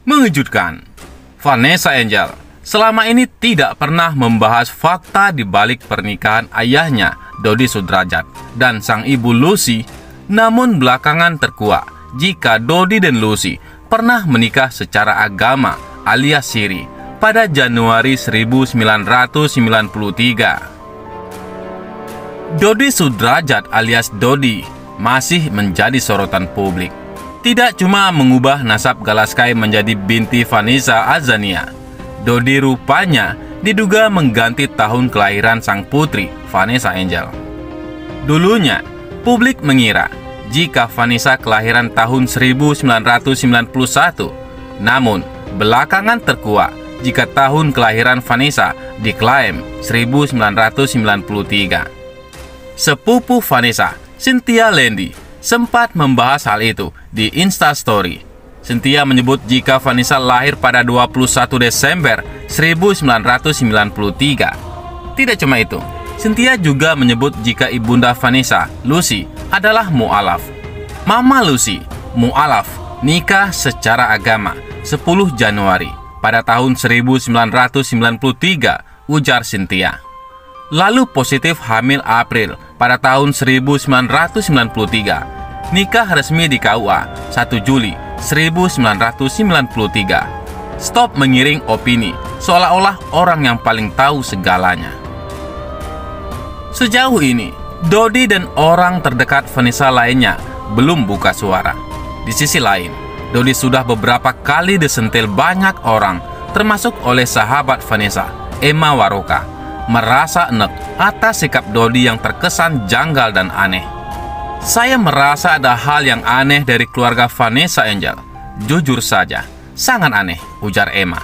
Mengejutkan, Vanessa Angel selama ini tidak pernah membahas fakta di balik pernikahan ayahnya, Dodi Sudrajat, dan sang ibu Lucy. Namun belakangan terkuak jika Dodi dan Lucy pernah menikah secara agama alias siri pada Januari 1993. Dodi Sudrajat alias Dodi masih menjadi sorotan publik. Tidak cuma mengubah nasab Galaskai menjadi binti Vanessa Azania, Dodi rupanya diduga mengganti tahun kelahiran sang putri, Vanessa Angel. Dulunya, publik mengira jika Vanessa kelahiran tahun 1991, namun belakangan terkuak jika tahun kelahiran Vanessa diklaim 1993. Sepupu Vanessa, Cynthia Lendy, sempat membahas hal itu di Instastory. Cynthia menyebut jika Vanessa lahir pada 21 Desember 1993. Tidak cuma itu, Cynthia juga menyebut jika ibunda Vanessa, Lucy, adalah mu'alaf. Mama Lucy, mu'alaf, nikah secara agama 10 Januari pada tahun 1993, ujar Cynthia. Lalu positif hamil April pada tahun 1993. Nikah resmi di KUA 1 Juli 1993. Stop mengiring opini seolah-olah orang yang paling tahu segalanya. Sejauh ini, Dodi dan orang terdekat Vanessa lainnya belum buka suara. Di sisi lain, Dodi sudah beberapa kali disentil banyak orang, termasuk oleh sahabat Vanessa, Emma Waroka, merasa enek atas sikap Dodi yang terkesan janggal dan aneh. Saya merasa ada hal yang aneh dari keluarga Vanessa Angel. Jujur saja, sangat aneh, ujar Emma.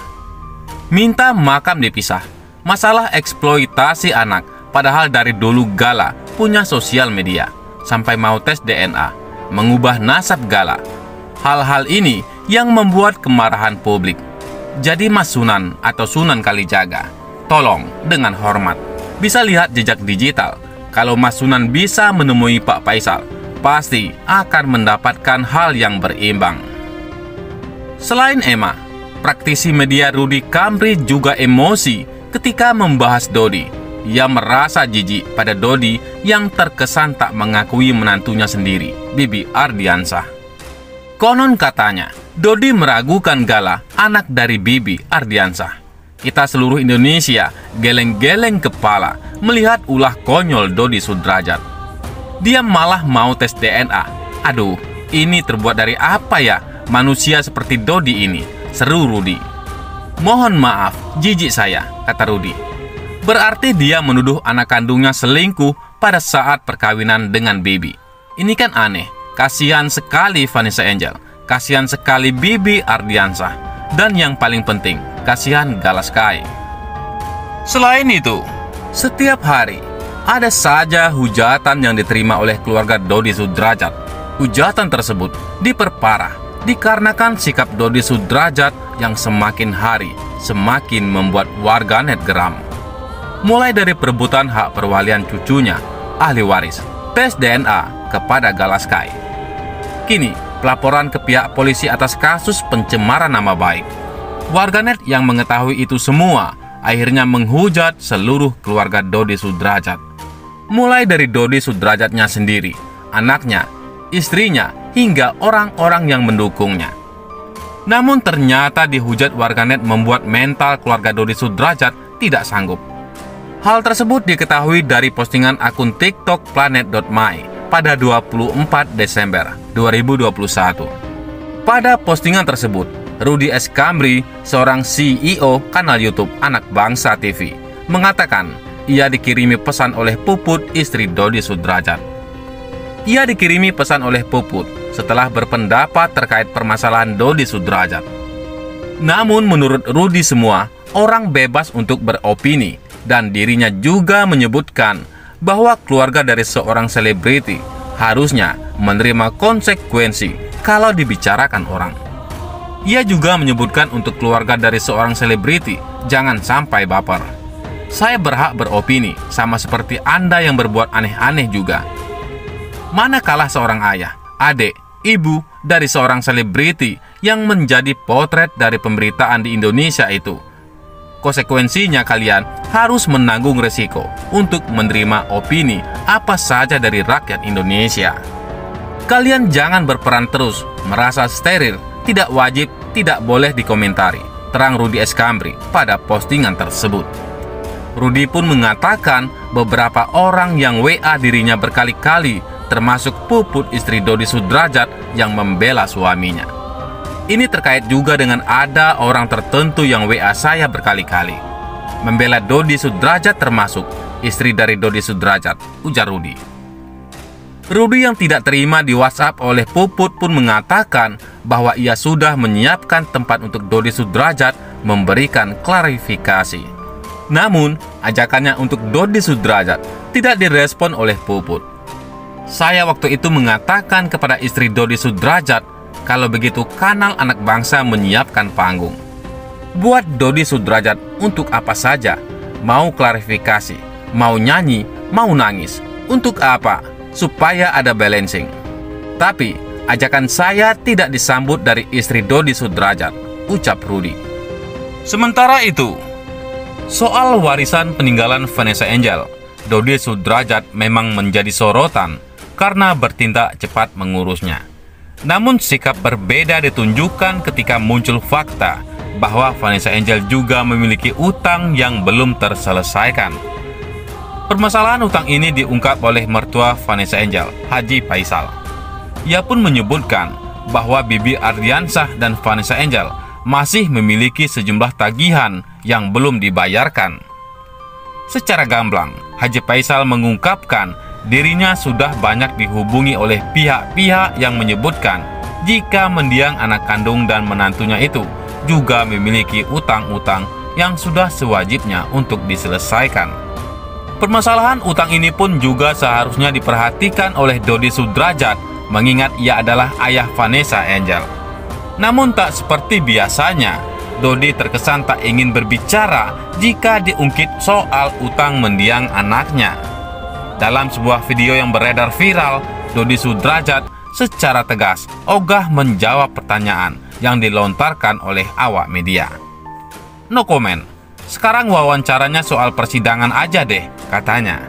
Minta makam dipisah, masalah eksploitasi anak, padahal dari dulu Gala punya sosial media, sampai mau tes DNA, mengubah nasab Gala. Hal-hal ini yang membuat kemarahan publik. Jadi Mas Sunan atau Sunan Kalijaga, tolong dengan hormat, bisa lihat jejak digital. Kalau Mas Sunan bisa menemui Pak Faisal, pasti akan mendapatkan hal yang berimbang. Selain Emma, praktisi media Rudy Kamri juga emosi ketika membahas Dodi. Ia merasa jijik pada Dodi yang terkesan tak mengakui menantunya sendiri, Bibi Ardiansah. Konon katanya, Dodi meragukan Gala, anak dari Bibi Ardiansah. Kita seluruh Indonesia geleng-geleng kepala melihat ulah konyol Dodi Sudrajat. Dia malah mau tes DNA. Aduh, ini terbuat dari apa ya manusia seperti Dodi ini? Seru Rudy. Mohon maaf, jijik saya, kata Rudy. Berarti dia menuduh anak kandungnya selingkuh pada saat perkawinan dengan Bibi. Ini kan aneh. Kasihan sekali Vanessa Angel. Kasihan sekali Bibi Ardiansah. Dan yang paling penting, kasihan Galaskai. Selain itu, setiap hari ada saja hujatan yang diterima oleh keluarga Dodi Sudrajat. Hujatan tersebut diperparah dikarenakan sikap Dodi Sudrajat yang semakin hari semakin membuat warganet geram. Mulai dari perebutan hak perwalian cucunya, ahli waris, tes DNA kepada Galaskai. Kini, pelaporan ke pihak polisi atas kasus pencemaran nama baik. Warganet yang mengetahui itu semua akhirnya menghujat seluruh keluarga Dodi Sudrajat. Mulai dari Dodi Sudrajatnya sendiri, anaknya, istrinya, hingga orang-orang yang mendukungnya. Namun ternyata dihujat warganet membuat mental keluarga Dodi Sudrajat tidak sanggup. Hal tersebut diketahui dari postingan akun TikTok planet.my pada 24 Desember 2021. Pada postingan tersebut, Rudy S. Kamri, seorang CEO kanal YouTube Anak Bangsa TV, mengatakan ia dikirimi pesan oleh Puput, istri Dodi Sudrajat. Ia dikirimi pesan oleh Puput setelah berpendapat terkait permasalahan Dodi Sudrajat. Namun menurut Rudy semua orang bebas untuk beropini, dan dirinya juga menyebutkan bahwa keluarga dari seorang selebriti harusnya menerima konsekuensi kalau dibicarakan orang. Ia juga menyebutkan untuk keluarga dari seorang selebriti jangan sampai baper. Saya berhak beropini sama seperti Anda yang berbuat aneh-aneh juga. Manakala seorang ayah adik, ibu dari seorang selebriti yang menjadi potret dari pemberitaan di Indonesia itu. Konsekuensinya kalian harus menanggung resiko untuk menerima opini apa saja dari rakyat Indonesia. Kalian jangan berperan terus, merasa steril, tidak wajib, tidak boleh dikomentari, terang Rudy Escambri pada postingan tersebut. Rudy pun mengatakan beberapa orang yang WA dirinya berkali-kali, termasuk Puput istri Dodi Sudrajat yang membela suaminya. Ini terkait juga dengan ada orang tertentu yang WA saya berkali-kali. Membela Dodi Sudrajat termasuk istri dari Dodi Sudrajat, ujar Rudy. Rudy yang tidak terima di WhatsApp oleh Puput pun mengatakan bahwa ia sudah menyiapkan tempat untuk Dodi Sudrajat memberikan klarifikasi. Namun, ajakannya untuk Dodi Sudrajat tidak direspon oleh Puput. Saya waktu itu mengatakan kepada istri Dodi Sudrajat, kalau begitu kanal Anak Bangsa menyiapkan panggung. Buat Dodi Sudrajat untuk apa saja, mau klarifikasi, mau nyanyi, mau nangis, untuk apa? Supaya ada balancing. Tapi ajakan saya tidak disambut dari istri Dodi Sudrajat, ucap Rudy. Sementara itu, soal warisan peninggalan Vanessa Angel, Dodi Sudrajat memang menjadi sorotan karena bertindak cepat mengurusnya. Namun sikap berbeda ditunjukkan ketika muncul fakta bahwa Vanessa Angel juga memiliki utang yang belum terselesaikan. Permasalahan utang ini diungkap oleh mertua Vanessa Angel, Haji Faisal. Ia pun menyebutkan bahwa Bibi Ardiansah dan Vanessa Angel masih memiliki sejumlah tagihan yang belum dibayarkan. Secara gamblang, Haji Faisal mengungkapkan dirinya sudah banyak dihubungi oleh pihak-pihak yang menyebutkan jika mendiang anak kandung dan menantunya itu juga memiliki utang-utang yang sudah sewajibnya untuk diselesaikan. Permasalahan utang ini pun juga seharusnya diperhatikan oleh Dodi Sudrajat, mengingat ia adalah ayah Vanessa Angel. Namun tak seperti biasanya, Dodi terkesan tak ingin berbicara jika diungkit soal utang mendiang anaknya. Dalam sebuah video yang beredar viral, Dodi Sudrajat secara tegas ogah menjawab pertanyaan yang dilontarkan oleh awak media. No comment. Sekarang wawancaranya soal persidangan aja deh, katanya.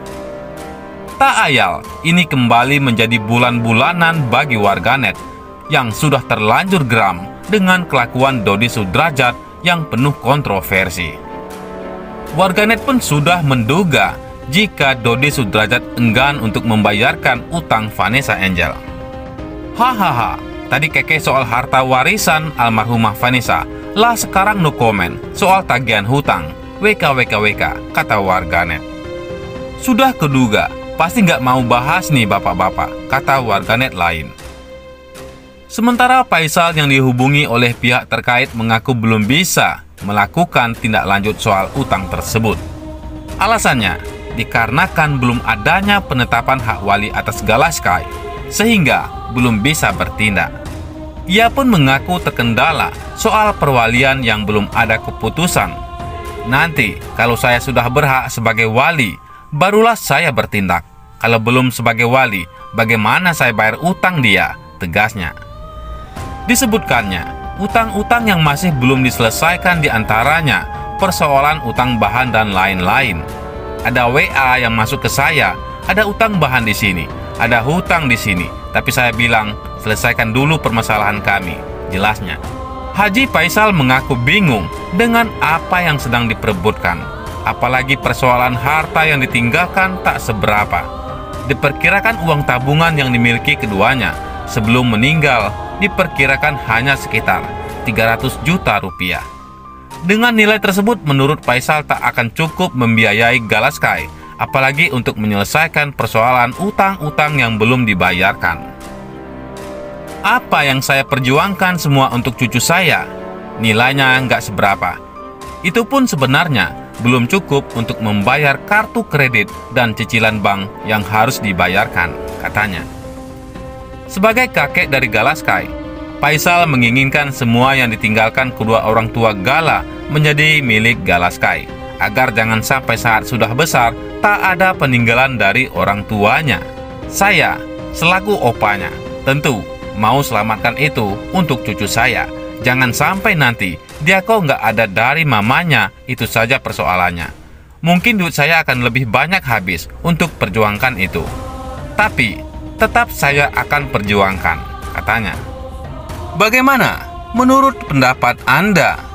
Tak ayal, ini kembali menjadi bulan-bulanan bagi warganet yang sudah terlanjur geram dengan kelakuan Dodi Sudrajat yang penuh kontroversi. Warganet pun sudah menduga jika Dodi Sudrajat enggan untuk membayarkan utang Vanessa Angel. Hahaha, tadi keke soal harta warisan almarhumah Vanessa, lah sekarang no comment soal tagihan hutang, WKWKWK, kata warganet. Sudah keduga, pasti nggak mau bahas nih bapak-bapak, kata warganet lain. Sementara Faisal yang dihubungi oleh pihak terkait mengaku belum bisa melakukan tindak lanjut soal utang tersebut. Alasannya, dikarenakan belum adanya penetapan hak wali atas Galaskai, sehingga belum bisa bertindak. Ia pun mengaku terkendala soal perwalian yang belum ada keputusan. Nanti, kalau saya sudah berhak sebagai wali, barulah saya bertindak. Kalau belum sebagai wali, bagaimana saya bayar utang dia? Tegasnya. Disebutkannya, utang-utang yang masih belum diselesaikan diantaranya persoalan utang bahan dan lain-lain. Ada WA yang masuk ke saya, ada utang bahan di sini, ada hutang di sini, tapi saya bilang, selesaikan dulu permasalahan kami, jelasnya. Haji Faisal mengaku bingung dengan apa yang sedang diperebutkan, apalagi persoalan harta yang ditinggalkan tak seberapa. Diperkirakan uang tabungan yang dimiliki keduanya sebelum meninggal diperkirakan hanya sekitar 300 juta rupiah. Dengan nilai tersebut menurut Faisal tak akan cukup membiayai Galaskai, apalagi untuk menyelesaikan persoalan utang-utang yang belum dibayarkan. Apa yang saya perjuangkan semua untuk cucu saya, nilainya nggak seberapa. Itu pun sebenarnya belum cukup untuk membayar kartu kredit dan cicilan bank yang harus dibayarkan, katanya. Sebagai kakek dari Galaskai, Faisal menginginkan semua yang ditinggalkan kedua orang tua Gala menjadi milik Galaskai, agar jangan sampai saat sudah besar tak ada peninggalan dari orang tuanya. Saya, selaku opanya, Tentu, mau selamatkan itu untuk cucu saya. Jangan sampai nanti dia kok nggak ada dari mamanya, itu saja persoalannya. Mungkin duit saya akan lebih banyak habis untuk perjuangkan itu. Tapi, tetap saya akan perjuangkan, katanya. Bagaimana menurut pendapat Anda?